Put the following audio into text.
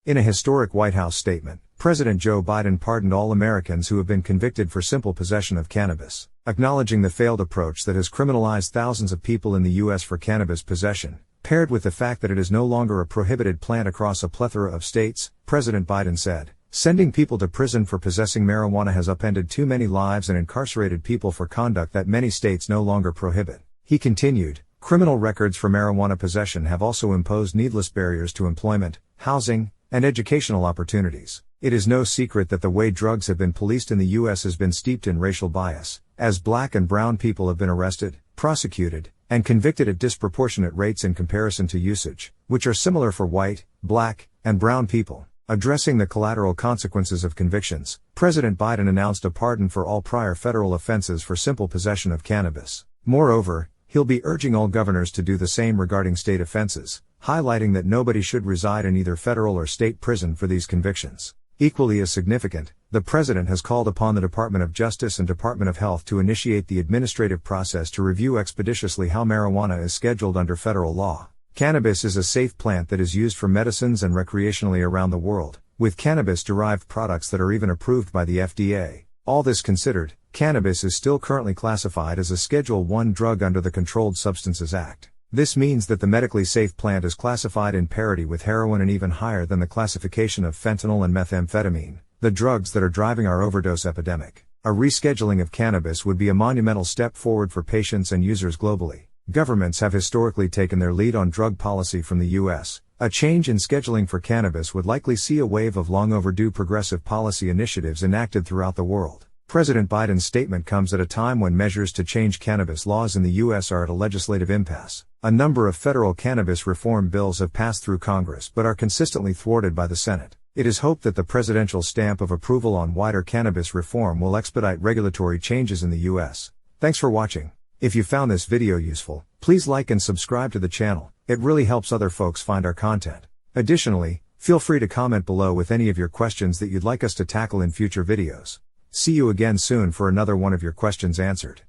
In a historic White House statement, President Joe Biden pardoned all Americans who have been convicted for simple possession of cannabis, acknowledging the failed approach that has criminalized thousands of people in the U.S. for cannabis possession, paired with the fact that it is no longer a prohibited plant across a plethora of states. President Biden said, "Sending people to prison for possessing marijuana has upended too many lives and incarcerated people for conduct that many states no longer prohibit." He continued, "Criminal records for marijuana possession have also imposed needless barriers to employment, housing, and educational opportunities. It is no secret that the way drugs have been policed in the U.S. has been steeped in racial bias, as black and brown people have been arrested, prosecuted, and convicted at disproportionate rates in comparison to usage, which are similar for white, black, and brown people." Addressing the collateral consequences of convictions, President Biden announced a pardon for all prior federal offenses for simple possession of cannabis. Moreover, he'll be urging all governors to do the same regarding state offenses, highlighting that nobody should reside in either federal or state prison for these convictions. Equally as significant, the President has called upon the Department of Justice and Department of Health to initiate the administrative process to review expeditiously how marijuana is scheduled under federal law. Cannabis is a safe plant that is used for medicines and recreationally around the world, with cannabis-derived products that are even approved by the FDA. All this considered, cannabis is still currently classified as a Schedule I drug under the Controlled Substances Act. This means that the medically safe plant is classified in parity with heroin and even higher than the classification of fentanyl and methamphetamine, the drugs that are driving our overdose epidemic. A rescheduling of cannabis would be a monumental step forward for patients and users globally. Governments have historically taken their lead on drug policy from the U.S. A change in scheduling for cannabis would likely see a wave of long overdue progressive policy initiatives enacted throughout the world. President Biden's statement comes at a time when measures to change cannabis laws in the U.S. are at a legislative impasse. A number of federal cannabis reform bills have passed through Congress but are consistently thwarted by the Senate. It is hoped that the presidential stamp of approval on wider cannabis reform will expedite regulatory changes in the U.S. Thanks for watching. If you found this video useful, please like and subscribe to the channel. It really helps other folks find our content. Additionally, feel free to comment below with any of your questions that you'd like us to tackle in future videos. See you again soon for another one of your questions answered.